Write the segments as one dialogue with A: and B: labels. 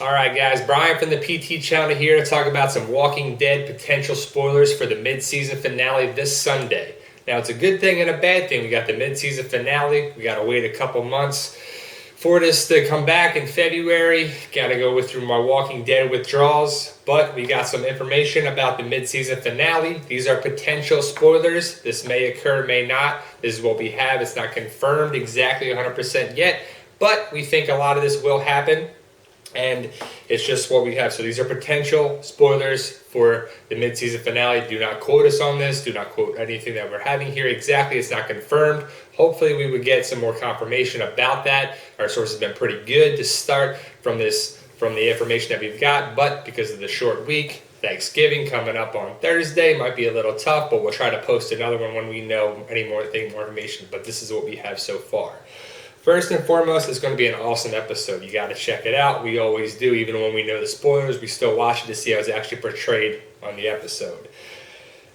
A: Alright guys, Brian from the PT channel here to talk about some Walking Dead potential spoilers for the mid-season finale this Sunday. Now it's a good thing and a bad thing. We got the mid-season finale. We got to wait a couple months for this to come back in February. Got to go through my Walking Dead withdrawals. But we got some information about the mid-season finale. These are potential spoilers. This may occur, may not. This is what we have. It's not confirmed exactly 100% yet. But we think a lot of this will happen. And it's just what we have. So these are potential spoilers for the mid-season finale. Do not quote us on this. Do not quote anything that we're having here exactly. It's not confirmed. Hopefully we would get some more confirmation about that. Our source has been pretty good to start from the information that we've got. But because of the short week, Thanksgiving coming up on Thursday might be a little tough, but we'll try to post another one when we know more information. But this is what we have so far. First and foremost, it's going to be an awesome episode. You got to check it out. We always do. Even when we know the spoilers, we still watch it to see how it's actually portrayed on the episode.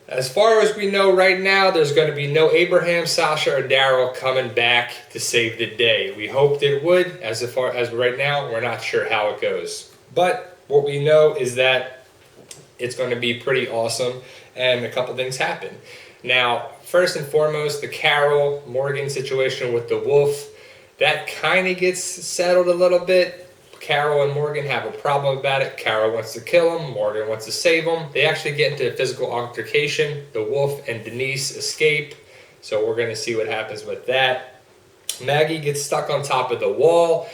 A: As far as we know right now, there's going to be no Abraham, Sasha, or Daryl coming back to save the day. We hoped it would. As far as right now, we're not sure how it goes. But what we know is that it's going to be pretty awesome, and a couple things happen. Now, first and foremost, the Carol Morgan situation with the wolf. That kind of gets settled a little bit. Carol and Morgan have a problem about it. Carol wants to kill him. Morgan wants to save him. They actually get into a physical altercation. The wolf and Denise escape. So we're going to see what happens with that. Maggie gets stuck on top of the wall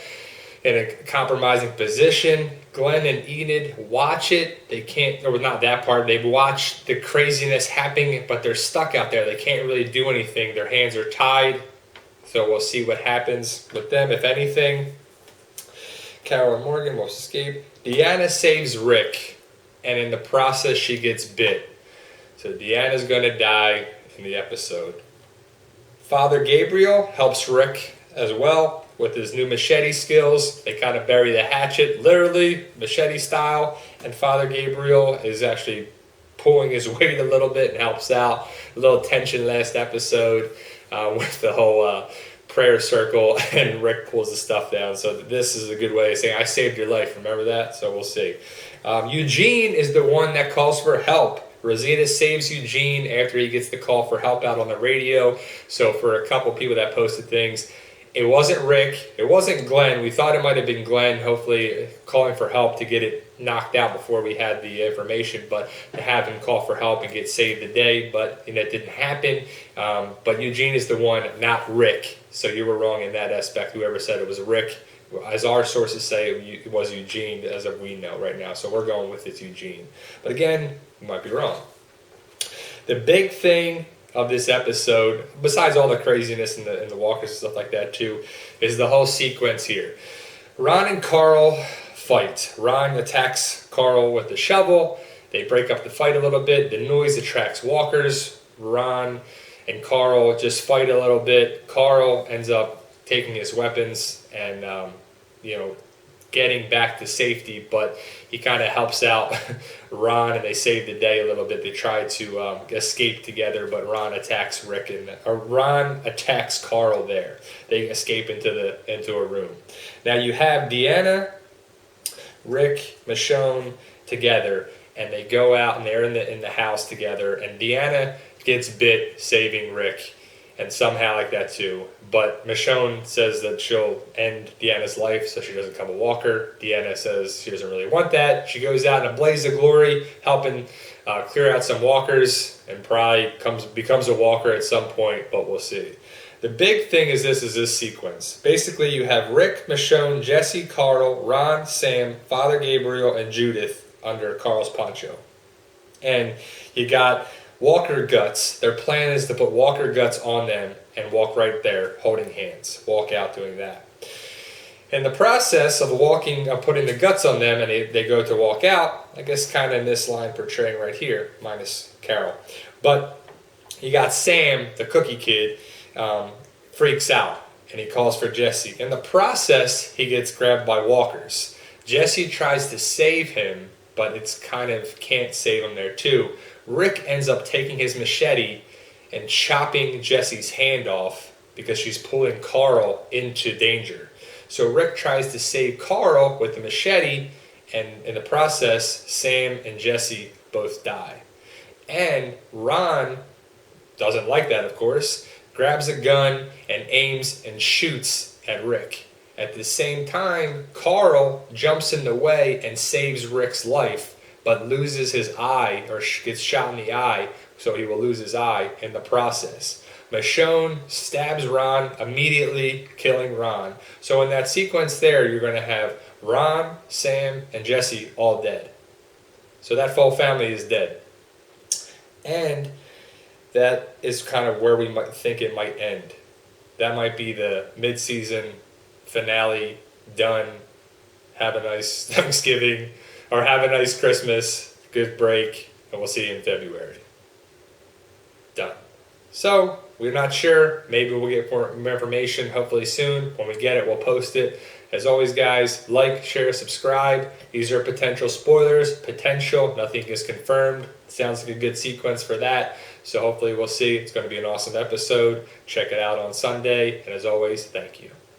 A: in a compromising position. Glenn and Enid watch it. They can't, or not that part, they watch the craziness happening, but they're stuck out there. They can't really do anything. Their hands are tied. So we'll see what happens with them, if anything. Carol and Morgan will escape. Deanna saves Rick, and in the process, she gets bit. So Deanna's going to die in the episode. Father Gabriel helps Rick as well with his new machete skills. They kind of bury the hatchet, literally, machete style. And Father Gabriel is actually pulling his weight a little bit and helps out. A little tension last episode. With the whole prayer circle, and Rick pulls the stuff down. So this is a good way of saying, I saved your life. Remember that? So we'll see. Eugene is the one that calls for help. Rosita saves Eugene after he gets the call for help out on the radio. So for a couple people that posted things, it wasn't Rick. It wasn't Glenn. We thought it might have been Glenn, hopefully calling for help to get it knocked out before we had the information, but to have him call for help and get saved the day, but that didn't happen. But Eugene is the one, not Rick. So you were wrong in that aspect. Whoever said it was Rick, as our sources say, it was Eugene, as of we know right now. So we're going with it's Eugene. But again, we might be wrong. The big thing of this episode, besides all the craziness and the walkers and stuff like that too, is the whole sequence here. Ron and Carl fight. Ron attacks Carl with the shovel. They break up the fight a little bit. The noise attracts walkers. Ron and Carl just fight a little bit. Carl ends up taking his weapons and getting back to safety, but he kind of helps out Ron, and they save the day a little bit. They try to escape together, but Ron attacks Ron attacks Carl there. They escape into a room. Now you have Deanna, Rick, Michonne together, and they go out and they're in the house together, and Deanna gets bit saving Rick, and somehow like that too. But Michonne says that she'll end Deanna's life so she doesn't become a walker. Deanna says she doesn't really want that. She goes out in a blaze of glory, helping clear out some walkers, and probably becomes a walker at some point, but we'll see. The big thing is this sequence. Basically, you have Rick, Michonne, Jesse, Carl, Ron, Sam, Father Gabriel, and Judith under Carl's poncho. And you got walker guts. Their plan is to put walker guts on them and walk right there holding hands. Walk out doing that. In the process of putting the guts on them, and they go to walk out, I guess kind of in this line portraying right here, minus Carol. But you got Sam, the cookie kid, freaks out, and he calls for Jesse. In the process, he gets grabbed by walkers. Jesse tries to save him, but it's kind of can't save him there too. Rick ends up taking his machete and chopping Jesse's hand off because she's pulling Carl into danger. So Rick tries to save Carl with the machete, and in the process, Sam and Jesse both die. And Ron doesn't like that, of course, grabs a gun and aims and shoots at Rick. At the same time, Carl jumps in the way and saves Rick's life, but loses his eye, or gets shot in the eye, so he will lose his eye in the process. Michonne stabs Ron immediately, killing Ron. So in that sequence there, you're going to have Ron, Sam, and Jesse all dead. So that full family is dead. And that is kind of where we might think it might end. That might be the mid-season finale, done. Have a nice Thanksgiving, or have a nice Christmas, good break, and we'll see you in February. Done. So, we're not sure. Maybe we'll get more information hopefully soon. When we get it, we'll post it. As always, guys, like, share, subscribe. These are potential spoilers. Potential. Nothing is confirmed. Sounds like a good sequence for that. So hopefully we'll see. It's going to be an awesome episode. Check it out on Sunday. And as always, thank you.